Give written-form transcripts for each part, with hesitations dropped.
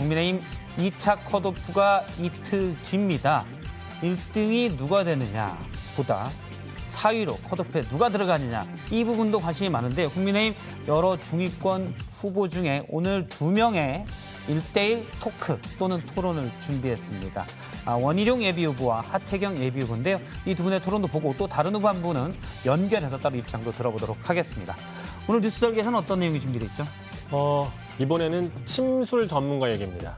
국민의힘 2차 컷오프가 이틀 뒤입니다. 1등이 누가 되느냐 보다 4위로 컷오프에 누가 들어가느냐 이 부분도 관심이 많은데 국민의힘 여러 중위권 후보 중에 오늘 2명의 1대1 토크 또는 토론을 준비했습니다. 원희룡 예비후보와 하태경 예비후보인데요. 이 두 분의 토론도 보고 또 다른 후보 한 분은 연결해서 따로 입장도 들어보도록 하겠습니다. 오늘 뉴스 설계에서는 어떤 내용이 준비되어 있죠? 이번에는 침술 전문가 얘기입니다.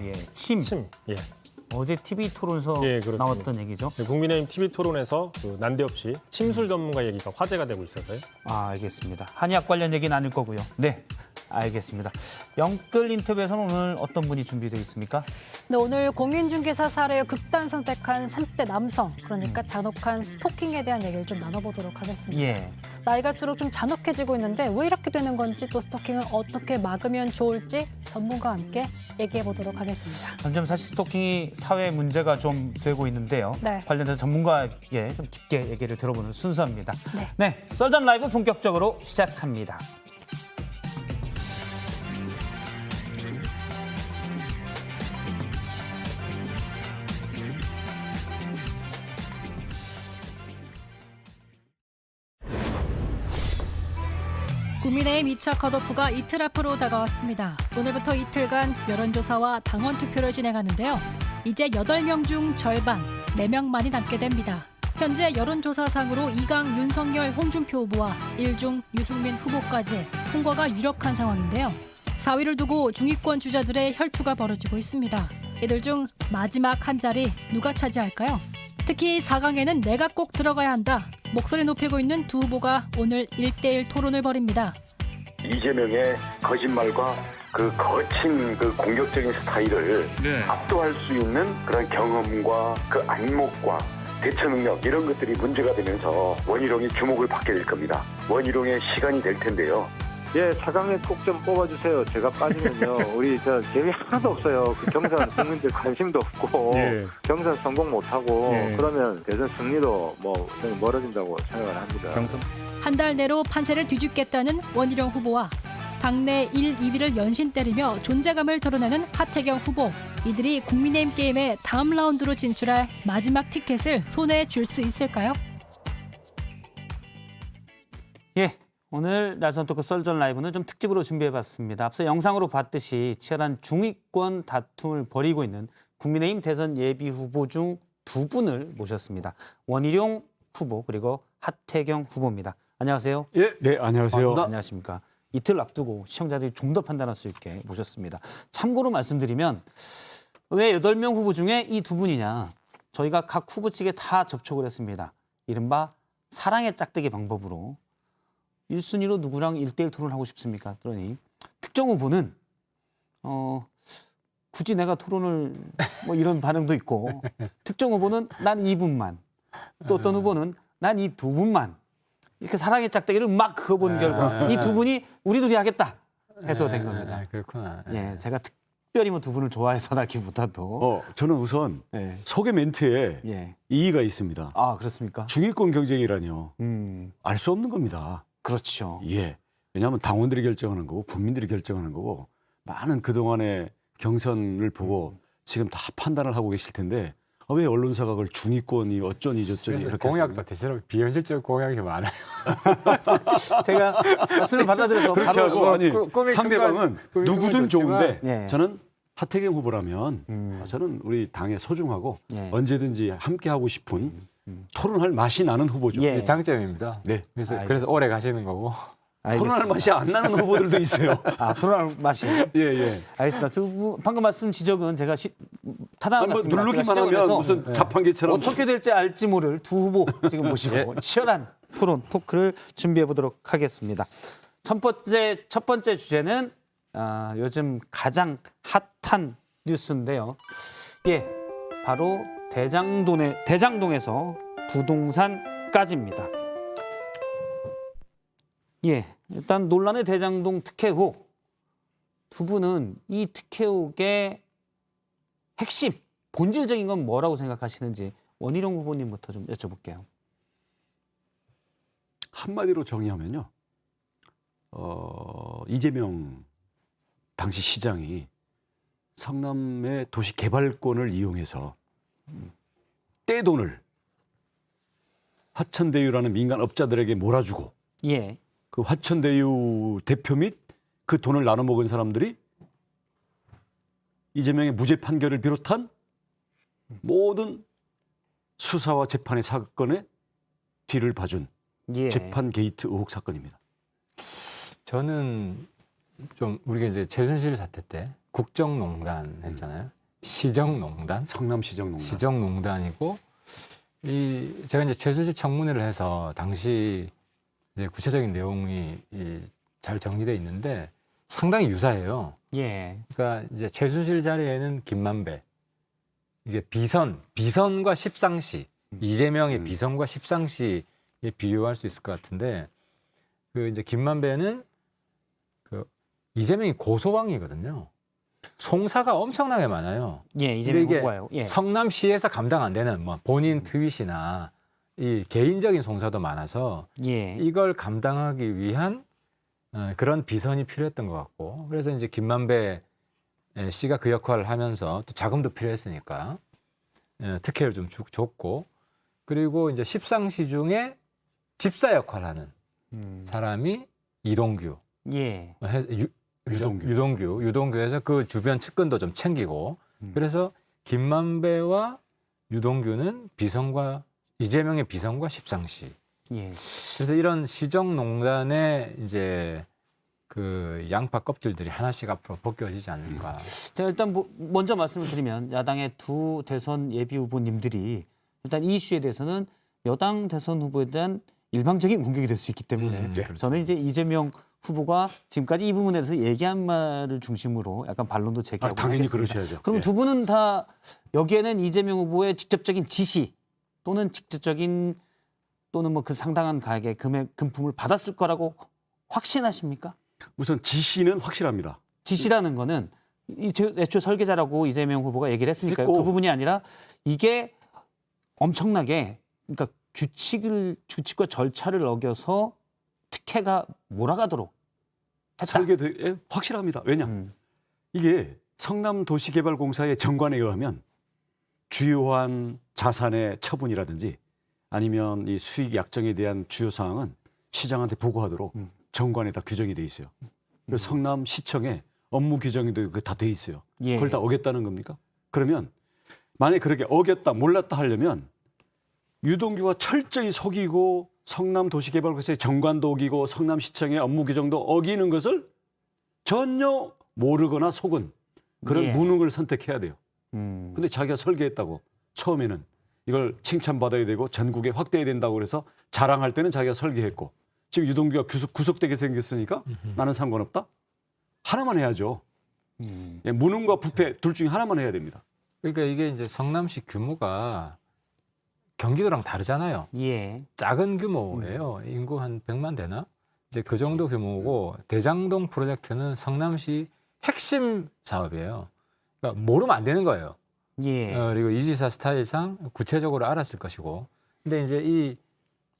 예. 침. 예. 어제 TV 토론에서 예, 그렇습니다. 나왔던 얘기죠? 네, 국민의힘 TV 토론에서 난데없이 침술 전문가 얘기가 화제가 되고 있어서요. 알겠습니다. 한의학 관련 얘기는 아닐 거고요. 네, 알겠습니다. 영끌 인터뷰에서는 오늘 어떤 분이 준비되어 있습니까? 네, 오늘 공인중개사 사례 극단 선택한 30대 남성, 그러니까 잔혹한 스토킹에 대한 얘기를 좀 나눠보도록 하겠습니다. 예. 나이가 들수록 좀 잔혹해지고 있는데 왜 이렇게 되는 건지 또 스토킹을 어떻게 막으면 좋을지 전문가와 함께 얘기해보도록 하겠습니다. 점점 사실 스토킹이 사회 문제가 좀 되고 있는데요. 네. 관련해서 전문가에게 좀 깊게 얘기를 들어보는 순서입니다. 네. 썰전 라이브 본격적으로 시작합니다. 국민의힘 2차 컷오프가 이틀 앞으로 다가왔습니다. 오늘부터 이틀간 여론조사와 당원 투표를 진행하는데요. 이제 8명 중 절반, 4명만이 남게 됩니다. 현재 여론조사상으로 2강 윤석열, 홍준표 후보와 1중 유승민 후보까지 통과가 유력한 상황인데요. 4위를 두고 중위권 주자들의 혈투가 벌어지고 있습니다. 이들 중 마지막 한 자리 누가 차지할까요? 특히 4강에는 내가 꼭 들어가야 한다. 목소리 높이고 있는 두 후보가 오늘 1대1 토론을 벌입니다. 이재명의 거짓말과 그 거친 그 공격적인 스타일을 압도할 수 있는 그런 경험과 그 안목과 대처 능력 이런 것들이 문제가 되면서 원희룡이 주목을 받게 될 겁니다. 원희룡의 시간이 될 텐데요. 예, 4강에 꼭 좀 뽑아주세요. 제가 빠지면요. 우리 재미 하나도 없어요. 그 경선 국민들 관심도 없고 예. 경선 성공 못하고 예. 그러면 대선 승리도 저는 멀어진다고 생각을 합니다. 한 달 내로 판세를 뒤집겠다는 원희룡 후보와 당내 1, 2위를 연신 때리며 존재감을 드러내는 하태경 후보. 이들이 국민의힘 게임의 다음 라운드로 진출할 마지막 티켓을 손에 쥘 수 있을까요? 예. 오늘 날선 토크 썰전 라이브는 좀 특집으로 준비해봤습니다. 앞서 영상으로 봤듯이 치열한 중위권 다툼을 벌이고 있는 국민의힘 대선 예비 후보 중 두 분을 모셨습니다. 원희룡 후보 그리고 하태경 후보입니다. 안녕하세요. 예, 네, 안녕하세요. 반갑습니다. 안녕하십니까. 이틀 앞두고 시청자들이 좀 더 판단할 수 있게 모셨습니다. 참고로 말씀드리면 왜 8명 후보 중에 이 두 분이냐. 저희가 각 후보 측에 다 접촉을 했습니다. 이른바 사랑의 짝대기 방법으로 1순위로 누구랑 1대1 토론을 하고 싶습니까? 그러니 특정 후보는 굳이 내가 토론을 뭐 이런 반응도 있고 특정 후보는 난 2분만 또 어떤 후보는 난 이 두 분만 이렇게 사랑의 짝대기를 막 그어본 결과 이 두 분이 우리 둘이 하겠다 해서 된 겁니다. 그렇구나. 예, 제가 특별히 뭐 두 분을 좋아해서라기보다도 저는 우선 예. 소개 멘트에 예. 이의가 있습니다. 아 그렇습니까? 중위권 경쟁이라뇨. 음, 알 수 없는 겁니다. 그렇죠. 예. 왜냐하면 당원들이 결정하는 거고 국민들이 결정하는 거고 많은 그동안의 경선을 보고 지금 다 판단을 하고 계실 텐데 왜 언론사가 그걸 중위권이 어쩌니 저쩌니 이렇게 공약도 대체로 비현실적 공약이 많아요. 제가 말씀을 받아들여서 그렇게 바로 하고 아니 꿈이 상대방은 꿈은 누구든 좋지만, 좋은데 예. 저는 하태경 후보라면 저는 우리 당에 소중하고 예. 언제든지 함께 하고 싶은 토론할 맛이 나는 후보죠. 예. 장점입니다. 네. 그래서 오래 가시는 거고. 토론할 맛이 안 나는 후보들도 있어요. 토론할 맛이. 예, 예. 알겠습니다. 두 분 방금 말씀 지적은 제가 타당한 뭐 것 같습니다. 누르기만 제가 하면 시작을 무슨 해서 자판기처럼 어떻게 될지 알지 모를 두 후보 지금 모시고 치열한 토론 토크를 준비해 보도록 하겠습니다. 첫 번째 주제는 요즘 가장 핫한 뉴스인데요. 예, 바로 대장동에서 부동산까지입니다. 예, 일단 논란의 대장동 특혜 의혹. 두 분은 이 특혜 의혹의 핵심, 본질적인 건 뭐라고 생각하시는지 원희룡 후보님부터 좀 여쭤볼게요. 한마디로 정의하면요. 이재명 당시 시장이 성남의 도시 개발권을 이용해서 떼돈을 화천대유라는 민간 업자들에게 몰아주고 예. 그 화천대유 대표 및 그 돈을 나눠 먹은 사람들이 이재명의 무죄 판결을 비롯한 모든 수사와 재판의 사건에 뒤를 봐준 예. 재판 게이트 의혹 사건입니다. 저는 좀 우리가 이제 최순실 사태 때 국정농단 했잖아요. 시정농단, 성남시정농단. 시정농단이고 제가 이제 최순실 청문회를 해서 당시 이제 구체적인 내용이 잘 정리되어 있는데 상당히 유사해요. 예. 그러니까 이제 최순실 자리에는 김만배, 이게 비선과 십상시, 이재명의 비선과 십상시에 비유할 수 있을 것 같은데 그 이제 김만배는 그 이재명이 고소왕이거든요. 송사가 엄청나게 많아요. 예, 이재명 근데 이게 후보가요. 예. 성남시에서 감당 안 되는 뭐 본인 트윗이나 이 개인적인 송사도 많아서 예. 이걸 감당하기 위한 그런 비선이 필요했던 것 같고 그래서 이제 김만배 씨가 그 역할을 하면서 또 자금도 필요했으니까 특혜를 좀 줬고 그리고 이제 십상시 중에 집사 역할을 하는 사람이 이동규, 예. 유동규에서 그 주변 측근도 좀 챙기고 그래서 김만배와 유동규는 이재명의 비선과 십상시. 예. 그래서 이런 시정농단의 이제 그 양파 껍질들이 하나씩 앞으로 벗겨지지 않을까. 자, 일단 먼저 말씀을 드리면 야당의 두 대선 예비 후보님들이 일단 이 이슈에 대해서는 여당 대선 후보에 대한 일방적인 공격이 될 수 있기 때문에 저는 이제 이재명 후보가 지금까지 이 부분에 대해서 얘기한 말을 중심으로 약간 반론도 제기하고 당연히 하겠습니다. 그러셔야죠. 그럼 예. 두 분은 다 여기에는 이재명 후보의 직접적인 지시 또는 직접적인 또는 뭐 그 상당한 가액의 금품을 받았을 거라고 확신하십니까? 우선 지시는 확실합니다. 지시라는 거는 애초 설계자라고 이재명 후보가 얘기를 했으니까요. 했고. 그 부분이 아니라 이게 엄청나게 그러니까 규칙과 절차를 어겨서 특혜가 몰아가도록 했다. 확실합니다. 왜냐? 이게 성남도시개발공사의 정관에 의하면 주요한 자산의 처분이라든지 아니면 이 수익 약정에 대한 주요 사항은 시장한테 보고하도록 정관에 다 규정이 돼 있어요. 그래서 성남시청에 업무 규정도 다 돼 있어요. 예. 그걸 다 어겼다는 겁니까? 그러면 만약에 그렇게 어겼다 몰랐다 하려면 유동규가 철저히 속이고 성남도시개발공사의 정관도 어기고 성남시청의 업무 규정도 어기는 것을 전혀 모르거나 속은 그런 예. 무능을 선택해야 돼요. 근데 자기가 설계했다고 처음에는 이걸 칭찬받아야 되고 전국에 확대해야 된다고 그래서 자랑할 때는 자기가 설계했고 지금 유동규가 구속되게 생겼으니까 나는 상관없다? 하나만 해야죠. 예, 무능과 부패 둘 중에 하나만 해야 됩니다. 그러니까 이게 이제 성남시 규모가 경기도랑 다르잖아요. 예. 작은 규모예요. 인구 한 100만 되나? 이제 그 정도 규모고 대장동 프로젝트는 성남시 핵심 사업이에요. 그러니까 모르면 안 되는 거예요. 예. 그리고 이 지사 스타일상 구체적으로 알았을 것이고. 근데 이제 이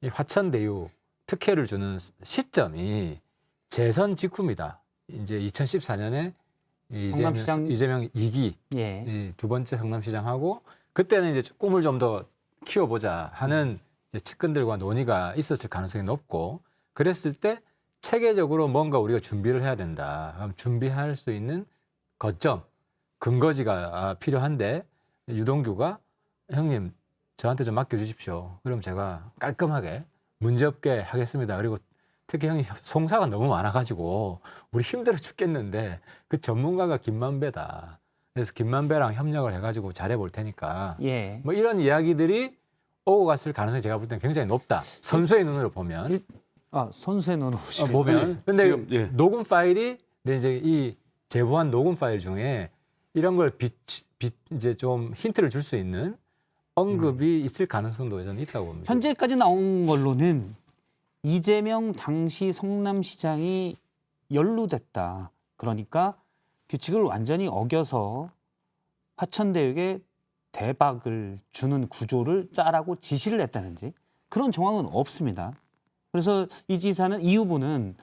화천대유 특혜를 주는 시점이 재선 직후입니다. 이제 2014년에 성남시장 이재명 2기 예. 두 번째 성남시장하고 그때는 이제 꿈을 좀 더 키워보자 하는 이제 측근들과 논의가 있었을 가능성이 높고 그랬을 때 체계적으로 뭔가 우리가 준비를 해야 된다. 그럼 준비할 수 있는 거점, 근거지가 필요한데 유동규가 형님 저한테 좀 맡겨주십시오. 그럼 제가 깔끔하게 문제없게 하겠습니다. 그리고 특히 형이 송사가 너무 많아가지고 우리 힘들어 죽겠는데 그 전문가가 김만배다. 그래서 김만배랑 협력을 해가지고 잘해볼 테니까 예. 뭐 이런 이야기들이 오고 갔을 가능성이 제가 볼 때는 굉장히 높다. 선수의 눈으로 보면. 선수의 눈으로 보면. 근데 지금, 예. 녹음 파일이 근데 이제 이 제보한 녹음 파일 중에 이런 걸 이제 좀 힌트를 줄 수 있는 언급이 있을 가능성도 저는 있다고 봅니다. 현재까지 나온 걸로는 이재명 당시 성남시장이 연루됐다. 그러니까 규칙을 완전히 어겨서 화천대유에 대박을 주는 구조를 짜라고 지시를 했다든지 그런 정황은 없습니다. 그래서 이 후보는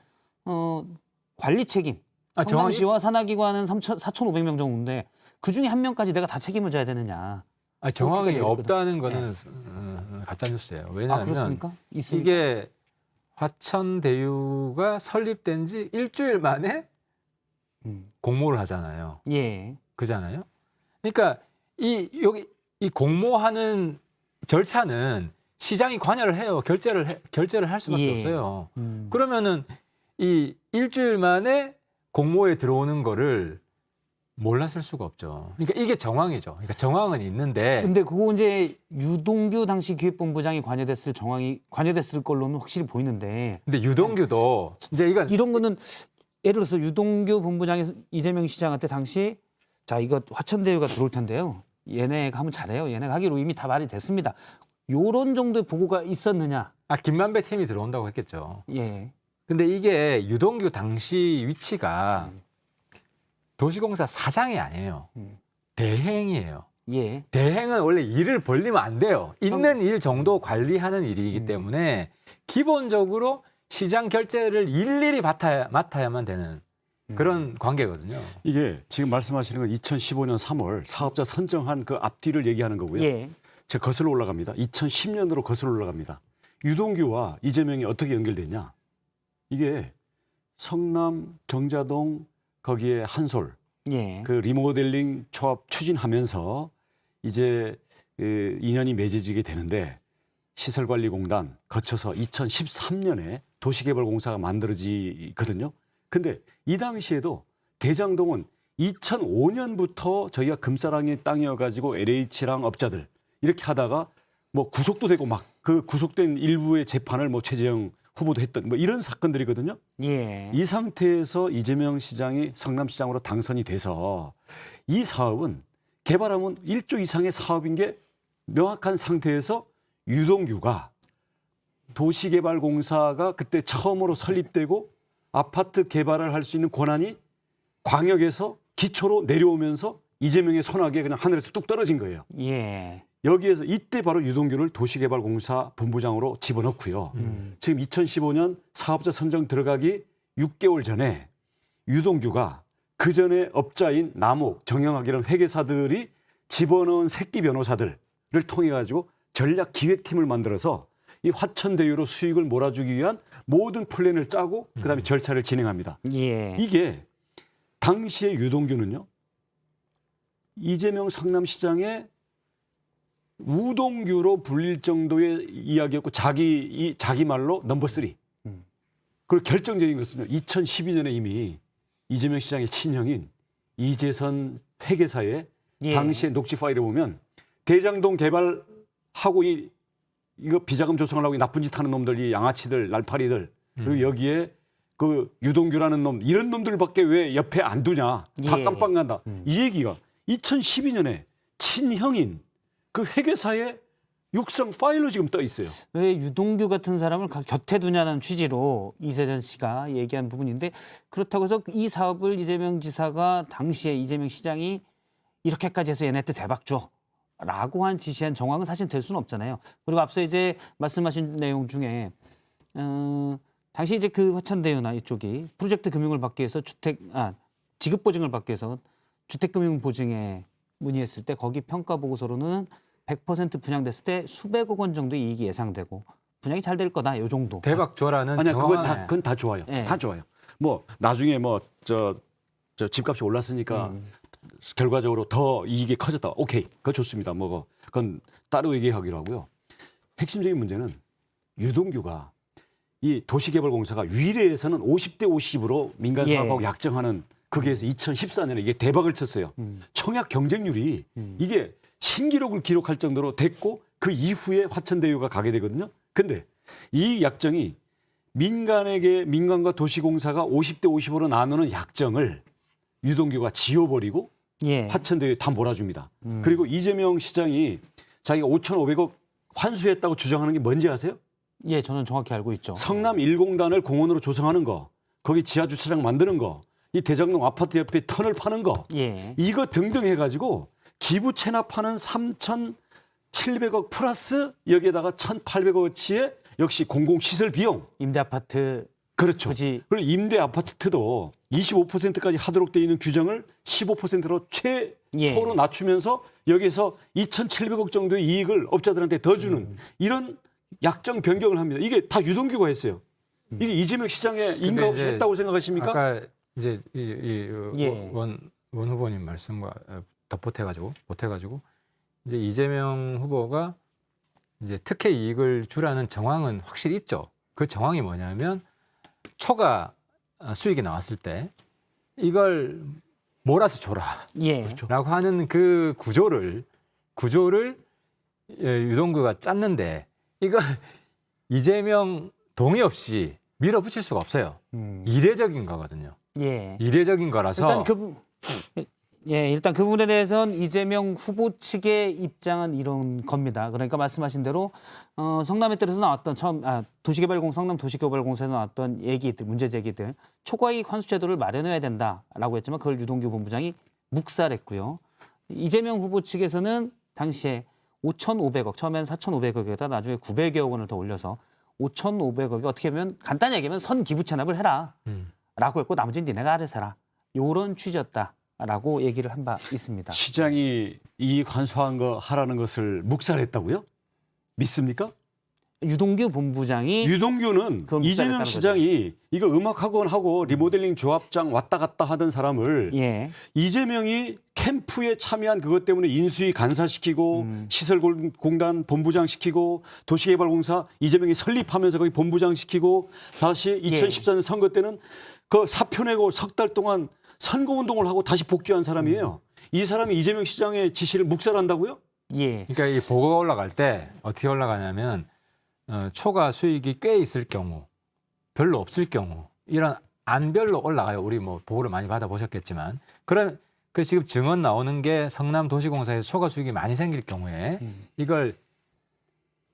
관리 책임 성남시와 산하기관은 4,500명 정도인데 그중에 한 명까지 내가 다 책임을 져야 되느냐. 정황이 그렇게 없다는 거는 가짜 뉴스예요. 왜냐하면 그렇습니까? 있습니까? 이게 화천대유가 설립된 지 일주일 만에 공모를 하잖아요. 예. 그잖아요. 그러니까 여기 이 공모하는 절차는 시장이 관여를 해요. 결제를 할 수밖에 예. 없어요. 그러면은 이 일주일 만에 공모에 들어오는 거를 몰랐을 수가 없죠. 그러니까 이게 정황이죠. 그러니까 정황은 있는데 근데 그거 이제 유동규 당시 기획본부장이 관여됐을 걸로는 확실히 보이는데 근데 유동규도 이제 이런 거는 예를 들어서 유동규 본부장이 이재명 시장한테 당시 자 이거 화천대유가 들어올 텐데요. 얘네가 하면 잘해요. 얘네가 하기로 이미 다 말이 됐습니다. 요런 정도의 보고가 있었느냐? 김만배 팀이 들어온다고 했겠죠. 예. 근데 이게 유동규 당시 위치가 도시공사 사장이 아니에요. 대행이에요. 예. 대행은 원래 일을 벌리면 안 돼요. 있는 일 정도 관리하는 일이기 때문에 기본적으로 시장 결제를 일일이 맡아야만 되는 그런 관계거든요. 이게 지금 말씀하시는 건 2015년 3월 사업자 선정한 그 앞뒤를 얘기하는 거고요. 예. 제가 거슬러 올라갑니다. 2010년으로 거슬러 올라갑니다. 유동규와 이재명이 어떻게 연결됐냐? 이게 성남, 경자동 거기에 한솔 예. 그 리모델링 초합 추진하면서 이제 인연이 맺어지게 되는데 시설관리공단 거쳐서 2013년에 도시개발공사가 만들어지거든요. 근데 이 당시에도 대장동은 2005년부터 저희가 금사랑의 땅이어가지고 LH랑 업자들 이렇게 하다가 뭐 구속도 되고 막 그 구속된 일부의 재판을 뭐 최재형 후보도 했던 뭐 이런 사건들이거든요. 예. 이 상태에서 이재명 시장이 성남시장으로 당선이 돼서 이 사업은 개발하면 1조 이상의 사업인 게 명확한 상태에서 유동규가 도시개발공사가 그때 처음으로 설립되고 아파트 개발을 할 수 있는 권한이 광역에서 기초로 내려오면서 이재명의 손아귀에 그냥 하늘에서 뚝 떨어진 거예요. 예. 여기에서 이때 바로 유동규를 도시개발공사 본부장으로 집어넣고요. 지금 2015년 사업자 선정 들어가기 6개월 전에 유동규가 그 전에 업자인 남욱, 정영학 이런 회계사들이 집어넣은 새끼 변호사들을 통해 가지고 전략 기획팀을 만들어서 이 화천대유로 수익을 몰아주기 위한 모든 플랜을 짜고 그다음에 절차를 진행합니다. 예. 이게 당시에 유동규는요. 이재명 성남시장의 우동규로 불릴 정도의 이야기였고 자기 말로 넘버 3. 그리고 결정적인 것은요. 2012년에 이미 이재명 시장의 친형인 이재선 회계사의 예. 당시의 녹취 파일을 보면 대장동 개발하고 이거 비자금 조성하려고 나쁜 짓 하는 놈들, 이 양아치들, 날파리들 그리고 여기에 그 유동규라는 놈 이런 놈들밖에 왜 옆에 안 두냐. 다 예. 깜빡 간다. 이 얘기가 2012년에 친형인 그 회계사의 육성 파일로 지금 떠 있어요. 왜 유동규 같은 사람을 곁에 두냐는 취지로 이세전 씨가 얘기한 부분인데 그렇다고 해서 이 사업을 이재명 지사가 당시에 이재명 시장이 이렇게까지 해서 얘네한테 대박 줘라고 한 지시한 정황은 사실 될 수는 없잖아요. 그리고 앞서 이제 말씀하신 내용 중에 당시 이제 그 화천대유나 이쪽이 프로젝트 금융을 받기 위해서 지급 보증을 받기 위해서 주택금융 보증에 문의했을 때 거기 평가 보고서로는 100% 분양됐을 때 수백억 원 정도의 이익이 예상되고 분양이 잘 될 거다. 요 정도. 대박 줘라는 아니야, 정황. 그건 다 좋아요. 네. 다 좋아요. 뭐 나중에 뭐 저 집값이 올랐으니까 결과적으로 더 이익이 커졌다. 오케이, 그거 좋습니다. 뭐 그건 따로 얘기하기로 하고요. 핵심적인 문제는 유동규가 이 도시개발공사가 위례에서는 50대 50으로 민간 사업하고 예. 약정하는 거기에서 2014년에 이게 대박을 쳤어요. 청약 경쟁률이 이게 신기록을 기록할 정도로 됐고 그 이후에 화천대유가 가게 되거든요. 근데 이 약정이 민간과 도시공사가 50대 50으로 나누는 약정을 유동규가 지워버리고 예. 화천대유에 다 몰아줍니다. 그리고 이재명 시장이 자기가 5,500억 환수했다고 주장하는 게 뭔지 아세요? 예, 저는 정확히 알고 있죠. 성남 1공단을 공원으로 조성하는 거, 거기 지하 주차장 만드는 거, 이 대장동 아파트 옆에 터널 파는 거, 예. 이거 등등 해가지고 기부 체납하는 3,700억 플러스 여기에다가 1,800억어치의 역시 공공시설 비용. 임대 아파트 그렇죠. 굳이 그리고 임대 아파트도 25%까지 하도록 돼 있는 규정을 15%로 최소로 낮추면서 여기서 2,700억 정도의 이익을 업자들한테 더 주는 이런 약정 변경을 합니다. 이게 다 유동규가 했어요. 이게 이재명 시장의 인가 없이 이제 했다고 생각하십니까? 아까 이제 예. 원 후보님 말씀과 덧보태가지고 이제 이재명 후보가 이제 특혜 이익을 주라는 정황은 확실히 있죠. 그 정황이 뭐냐면 초과 수익이 나왔을 때 이걸 몰아서 줘라. 예. 라고 하는 그 구조를 유동규가 짰는데 이걸 이재명 동의 없이 밀어붙일 수가 없어요. 이례적인 거거든요. 예. 이례적인 거라서 일단 그 부분에 대해서는 이재명 후보 측의 입장은 이런 겁니다. 그러니까 말씀하신 대로 성남에 따라서 나왔던 성남 도시개발공사에서 나왔던 얘기들, 문제 제기들, 초과이익 환수 제도를 마련해야 된다라고 했지만 그걸 유동규 본부장이 묵살했고요. 이재명 후보 측에서는 당시에 5,500억, 처음엔 4,500억에다 나중에 900여 원을 더 올려서 5,500억이 어떻게 보면 간단히 얘기하면 선 기부 체납을 해라 라고 했고 나머지는 니네가 알아서 해라. 이런 취지였다라고 얘기를 한 바 있습니다. 시장이 이익 환수한 거 하라는 것을 묵살했다고요? 믿습니까? 유동규 본부장이 유동규는 그건 이재명 묵살했다는 시장이 이거 음악학원하고 리모델링 조합장 왔다 갔다 하던 사람을 예. 이재명이 캠프에 참여한 그것 때문에 인수위 간사시키고 시설공단 본부장 시키고 도시개발공사 이재명이 설립하면서 거기 본부장 시키고 다시 2014년 선거 때는 그 사표 내고 석 달 동안 선거운동을 하고 다시 복귀한 사람이에요. 이 사람이 이재명 시장의 지시를 묵살한다고요? 예. 그러니까 이 보고가 올라갈 때 어떻게 올라가냐면 초과 수익이 꽤 있을 경우, 별로 없을 경우 이런 안별로 올라가요. 우리 뭐 보고를 많이 받아보셨겠지만 그럼 그 지금 증언 나오는 게 성남도시공사에서 초과 수익이 많이 생길 경우에 이걸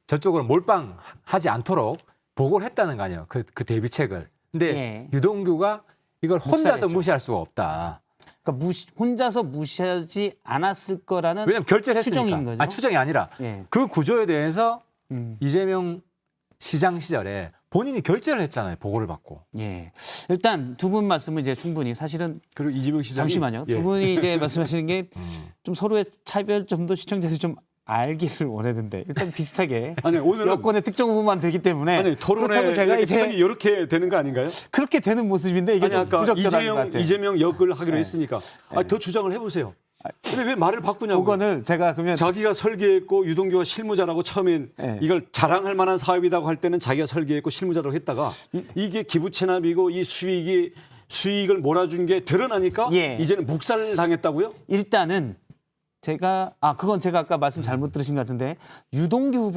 저쪽으로 몰빵하지 않도록 보고를 했다는 거 아니에요. 그 대비책을. 근데 예. 유동규가 이걸 혼자서 묵살했죠. 무시할 수가 없다. 그러니까 혼자서 무시하지 않았을 거라는 왜냐하면 결제를 했으니까. 추정인 거죠. 추정이 아니라 예. 그 구조에 대해서 이재명 시장 시절에 본인이 결제를 했잖아요. 보고를 받고. 예. 일단 두 분 말씀은 이제 충분히 사실은 그리고 이재명 시장이 잠시만요. 예. 두 분이 이제 말씀하시는 게 좀 서로의 차별점도 시청자들이 좀 알기를 원했는데 일단 비슷하게 아니 오늘은 여권의 특정 후보만 되기 때문에 아니 토론에 그렇다고 제가 이제 편이 이렇게 되는 거 아닌가요? 그렇게 되는 모습인데 이게 아니 좀 아까 부적절한 것 같아요. 이재명 역을 하기로 했으니까 더 주장을 해보세요. 근데 왜 말을 바꾸냐고? 그거는 제가 그러면 자기가 설계했고 유동규가 실무자라고 처음엔 네. 이걸 자랑할 만한 사업이라고 할 때는 자기가 설계했고 실무자라고 했다가 이게 기부 체납이고 이 수익을 몰아준 게 드러나니까 예. 이제는 묵살을 당했다고요? 일단은 그건 제가 아까 말씀 잘못 들으신 것 같은데 유동규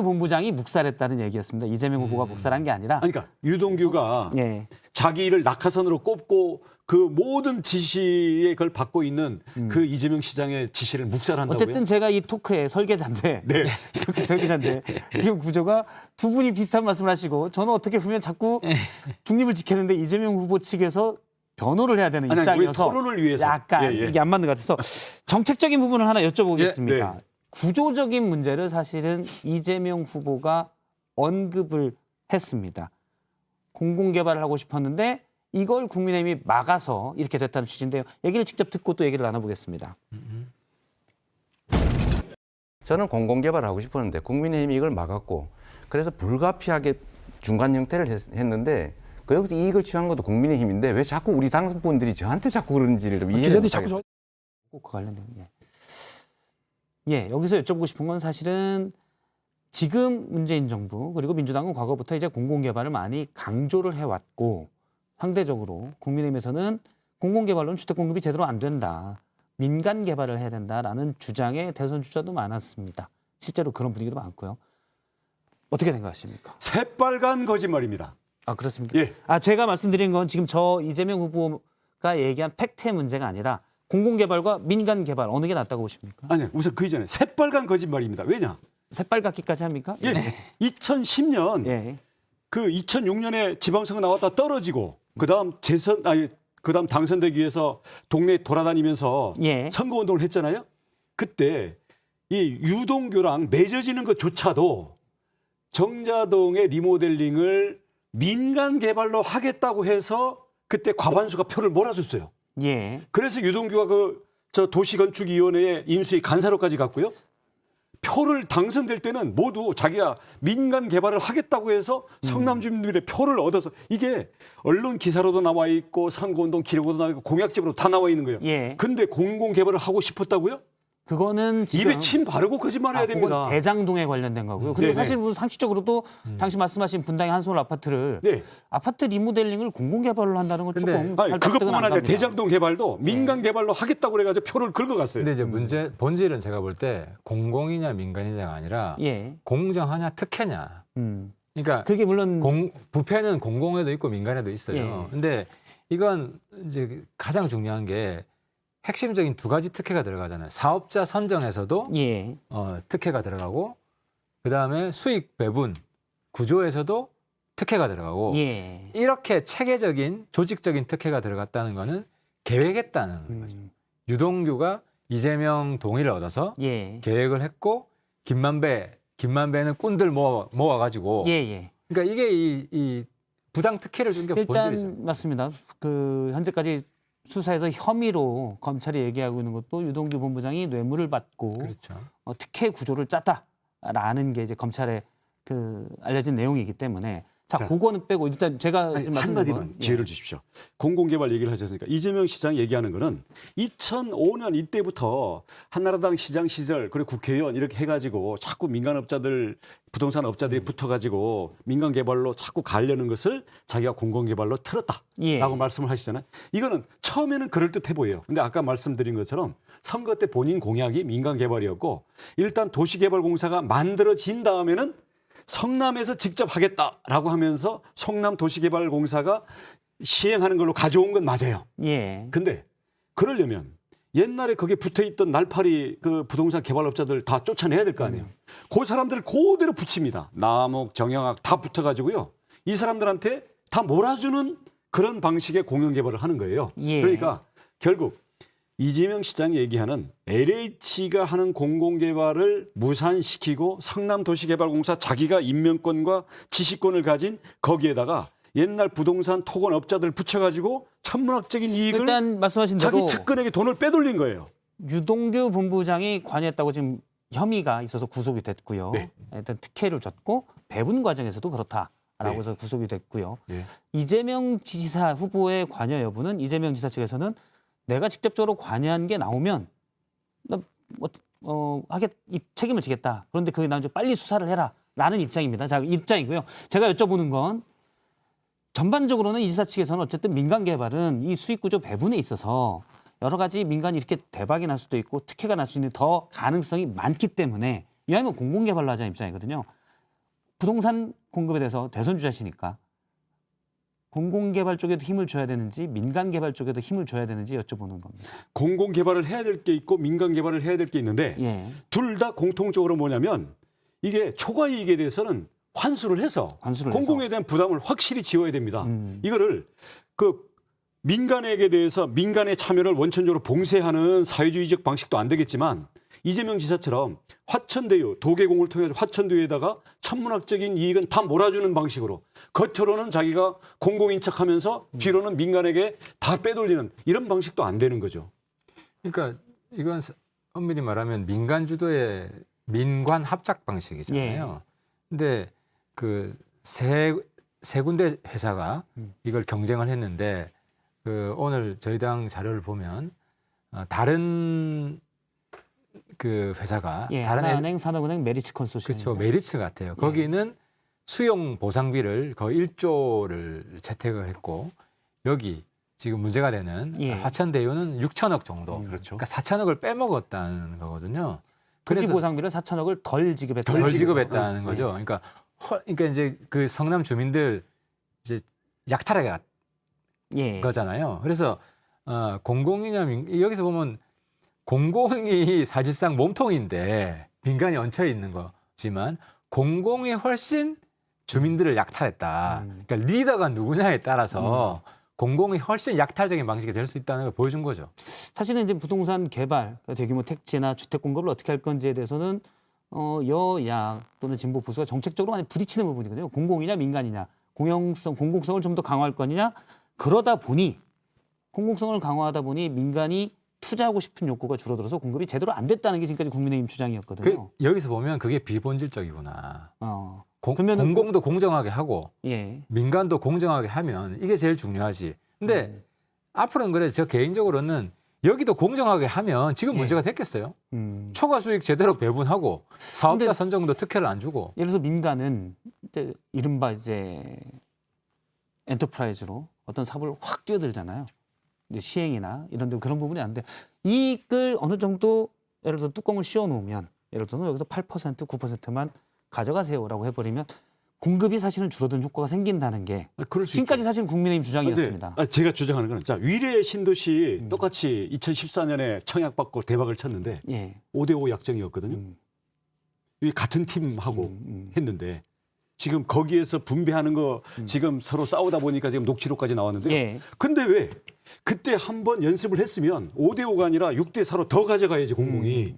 본부장이 묵살했다는 얘기였습니다. 이재명 후보가 묵살한 게 아니라. 아니, 그러니까 유동규가 예. 자기 일을 낙하산으로 꼽고 그 모든 지시에 그걸 받고 있는 그 이재명 시장의 지시를 묵살한다고요? 어쨌든 제가 이 토크의 설계자인데, 네. 토크 설계자인데 지금 구조가 두 분이 비슷한 말씀을 하시고 저는 어떻게 보면 자꾸 중립을 지켰는데 이재명 후보 측에서 변호를 해야 되는 아니, 입장이어서 왜 토론을 위해서. 약간 예, 예. 이게 안 맞는 것 같아서 정책적인 부분을 하나 여쭤보겠습니다. 예, 네. 구조적인 문제를 사실은 이재명 후보가 언급을 했습니다. 공공개발을 하고 싶었는데 이걸 국민의힘이 막아서 이렇게 됐다는 취지인데요. 얘기를 직접 듣고 또 얘기를 나눠보겠습니다. 저는 공공개발을 하고 싶었는데 국민의힘이 이걸 막았고 그래서 불가피하게 중간 형태를 했는데 그 여기서 이익을 취한 것도 국민의힘인데 왜 자꾸 우리 당선분들이 저한테 자꾸 그런지를 좀 이해를 못하겠어요. 꼭 그 관련된 여기서 여쭤보고 싶은 건 사실은 지금 문재인 정부 그리고 민주당은 과거부터 이제 공공개발을 많이 강조를 해왔고 상대적으로 국민의힘에서는 공공개발로는 주택 공급이 제대로 안 된다. 민간 개발을 해야 된다라는 주장의 대선 주자도 많았습니다. 실제로 그런 분위기도 많고요. 어떻게 생각하십니까? 새빨간 거짓말입니다. 아, 그렇습니까? 예. 제가 말씀드린 건 지금 저 이재명 후보가 얘기한 팩트의 문제가 아니라 공공개발과 민간개발 어느 게 낫다고 보십니까? 아니 우선 그 이전에 새빨간 거짓말입니다. 왜냐? 새빨갛기까지 합니까? 예. 2010년 예. 그 2006년에 지방선거 나왔다 떨어지고 그다음 그다음 당선되기 위해서 동네 돌아다니면서 예. 선거운동을 했잖아요. 그때 이 유동규랑 맺어지는 것조차도 정자동의 리모델링을 민간 개발로 하겠다고 해서 그때 과반수가 표를 몰아줬어요. 예. 그래서 유동규가 저 도시건축위원회의 인수위 간사로까지 갔고요. 표를 당선될 때는 모두 자기가 민간 개발을 하겠다고 해서 성남 주민들의 표를 얻어서 이게 언론 기사로도 나와 있고 선거운동 기록으로도 나와 있고 공약집으로 다 나와 있는 거예요. 예. 근데 공공 개발을 하고 싶었다고요? 그거는 지금 입에 침 바르고 거짓말해야 그건 됩니다. 대장동에 관련된 거고요. 그리고 네네. 사실 뭐 상식적으로도 당시 말씀하신 분당의 한솔 아파트를 네. 아파트 리모델링을 공공개발로 한다는 건 근데- 조금 아니, 살짝 그것뿐만 뜨거운 아니라 안감이다. 대장동 개발도 민간 개발로 하겠다고 그래가지고 표를 긁어갔어요. 근데 이제 본질은 제가 볼 때 공공이냐 민간이냐가 아니라 예. 공정하냐 특혜냐. 그러니까 그게 물론 부패는 공공에도 있고 민간에도 있어요. 예. 근데 이건 이제 가장 중요한 게 핵심적인 두 가지 특혜가 들어가잖아요. 사업자 선정에서도 예. 특혜가 들어가고 그다음에 수익 배분 구조에서도 특혜가 들어가고 예. 이렇게 체계적인 조직적인 특혜가 들어갔다는 거는 계획했다는 거죠. 유동규가 이재명 동의를 얻어서 예. 계획을 했고 김만배는 꾼들 모아가지고 예. 예. 그러니까 이게 이 부당 특혜를 준 게 본질이죠. 일단 맞습니다. 그 현재까지 수사에서 혐의로 검찰이 얘기하고 있는 것도 유동규 본부장이 뇌물을 받고 그렇죠. 특혜 구조를 짰다라는 게 이제 검찰의 그 알려진 내용이기 때문에 자, 자, 그거는 빼고 일단 제가 아니, 지금 말씀드린 한마디만 건, 지혜를 주십시오. 공공개발 얘기를 하셨으니까 이재명 시장 얘기하는 거는 2005년 이때부터 한나라당 시장 시절 그리고 국회의원 이렇게 해가지고 자꾸 민간업자들 부동산 업자들이 붙어가지고 민간개발로 자꾸 가려는 것을 자기가 공공개발로 틀었다라고 예. 말씀을 하시잖아요. 이거는 처음에는 그럴듯해 보여요. 근데 아까 말씀드린 것처럼 선거 때 본인 공약이 민간개발이었고 일단 도시개발공사가 만들어진 다음에는 성남에서 직접 하겠다라고 하면서 성남도시개발공사가 시행하는 걸로 가져온 건 맞아요. 예. 근데 그러려면 옛날에 거기에 붙어있던 날파리 그 부동산 개발업자들 다 쫓아내야 될 거 아니에요. 그 사람들을 그대로 붙입니다. 남욱, 정영학 다 붙어가지고요. 이 사람들한테 다 몰아주는 그런 방식의 공영개발을 하는 거예요. 예. 그러니까 결국 이재명 시장이 얘기하는 LH가 하는 공공개발을 무산시키고 성남도시개발공사 자기가 임명권과 지시권을 가진 거기에다가 옛날 부동산 토건업자들 붙여가지고 천문학적인 이익을 일단 말씀하신 대로 자기 측근에게 돈을 빼돌린 거예요. 유동규 본부장이 관여했다고 지금 혐의가 있어서 구속이 됐고요. 네. 일단 특혜를 줬고 배분 과정에서도 그렇다라고 네. 해서 구속이 됐고요. 네. 이재명 지사 후보의 관여 여부는 이재명 지사 측에서는 내가 직접적으로 관여한 게 나오면 책임을 지겠다. 그런데 그게 나오면 빨리 수사를 해라라는 입장입니다. 자, 입장이고요. 제가 여쭤보는 건 전반적으로는 이 지사 측에서는 어쨌든 민간 개발은 이 수익 구조 배분에 있어서 여러 가지 민간이 이렇게 대박이 날 수도 있고 특혜가 날 수 있는 더 가능성이 많기 때문에 이왕이면 공공 개발로 하자는 입장이거든요. 부동산 공급에 대해서 대선 주자시니까 공공개발 쪽에도 힘을 줘야 되는지 민간개발 쪽에도 힘을 줘야 되는지 여쭤보는 겁니다. 공공개발을 해야 될 게 있고 민간개발을 해야 될 게 있는데 예. 둘 다 공통적으로 뭐냐면 이게 초과이익에 대해서는 환수를 해서 공공에 대한 부담을 확실히 지워야 됩니다. 이거를 그 민간에게 대해서 민간의 참여를 원천적으로 봉쇄하는 사회주의적 방식도 안 되겠지만 이재명 지사처럼 화천대유, 도계공을 통해서 화천대유에다가 천문학적인 이익은 다 몰아주는 방식으로 겉으로는 자기가 공공인 척하면서 뒤로는 민간에게 다 빼돌리는 이런 방식도 안 되는 거죠. 그러니까 이건 엄밀히 말하면 민간 주도의 민관 합작 방식이잖아요. 근데 그 세 군데 회사가 이걸 경쟁을 했는데 그 오늘 저희 당 자료를 보면 다른 그 회사가 다른 하나은행, 산업은행, 메리츠 컨소시엄. 그렇죠. 메리츠 같아요. 거기는 수용 보상비를 거의 1조를 채택을 했고 여기 지금 문제가 되는 화천대유는 6천억 정도. 그렇죠. 그러니까 4천억을 빼먹었다는 거거든요. 토지 보상비를 4천억을 덜 지급했다. 덜 지급했다는 거죠. 그러니까 이제 그 성남 주민들 이제 약탈해 거잖아요. 그래서 공공이냐 여기서 보면 공공이 사실상 몸통인데 민간이 얹혀 있는 거지만 공공이 훨씬 주민들을 약탈했다. 그러니까 리더가 누구냐에 따라서 공공이 훨씬 약탈적인 방식이 될 수 있다는 걸 보여준 거죠. 사실은 이제 부동산 개발, 대규모 택지나 주택 공급을 어떻게 할 건지에 대해서는 여야 또는 진보 보수가 정책적으로 많이 부딪히는 부분이거든요. 공공이냐 민간이냐, 공공성을 좀 더 강화할 거냐, 그러다 보니 공공성을 강화하다 보니 민간이 투자하고 싶은 욕구가 줄어들어서 공급이 제대로 안 됐다는 게 지금까지 국민의힘 주장이었거든요. 여기서 보면 그게 비본질적이구나. 그러면은 공공도 공정하게 하고 예. 민간도 공정하게 하면 이게 제일 중요하지. 근데 앞으로는 그래. 저 개인적으로는 여기도 공정하게 하면 지금 예. 문제가 됐겠어요. 음. 초과 수익 제대로 배분하고 사업자 근데- 선정도 특혜를 안 주고. 예를 들어서 민간은 이제 이른바 이제 엔터프라이즈로 어떤 사업을 확 뛰어들잖아요. 이제 시행이나 이런 데 그런 부분이 안 돼. 이익을 어느 정도 예를 들어서 뚜껑을 씌워 놓으면 예를 들어서 여기서 8%, 9%만 가져가세요라고 해버리면 공급이 사실은 줄어든 효과가 생긴다는 게 그럴 수 지금까지 있죠. 사실 국민의힘 주장이었습니다. 근데 제가 주장하는 거는 자 위례 신도시 똑같이 2014년에 청약받고 대박을 쳤는데 예. 5대5 약정이었거든요. 이 같은 팀하고 했는데 지금 거기에서 분배하는 거 지금 서로 싸우다 보니까 지금 녹취록까지 나왔는데요. 예. 근데 왜 그때 한번 연습을 했으면 5대5가 아니라 6대4로 더 가져가야지 공공이.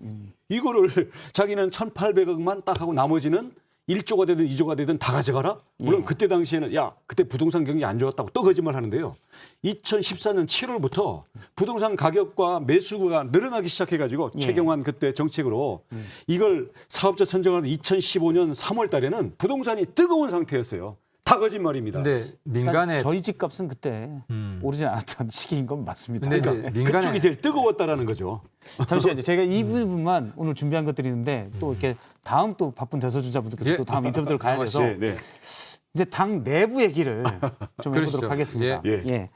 이거를 자기는 1,800억만 딱 하고 나머지는 1조가 되든 2조가 되든 다 가져가라? 물론 그때 당시에는 야 그때 부동산 경기 안 좋았다고 또 거짓말 하는데요. 2014년 7월부터 부동산 가격과 매수가 늘어나기 시작해가지고 최경환 그때 정책으로 이걸 사업자 선정하는 2015년 3월 달에는 부동산이 뜨거운 상태였어요. 다 거짓말입니다. 근데 민간의 저희 집값은 그때 오르지 않았던 시기인 건 맞습니다. 근데 그러니까 이제 민간의 그쪽이 제일 뜨거웠다라는 거죠. 잠시만요. 제가 이 부분만 오늘 준비한 것들이 있는데 또 이렇게 다음 또 바쁜 대서주자분들께서 예. 또 다음 인터뷰를 가야 돼서 네, 네. 이제 당 내부 얘기를 좀 해보도록 그러시죠. 하겠습니다. 예. 예.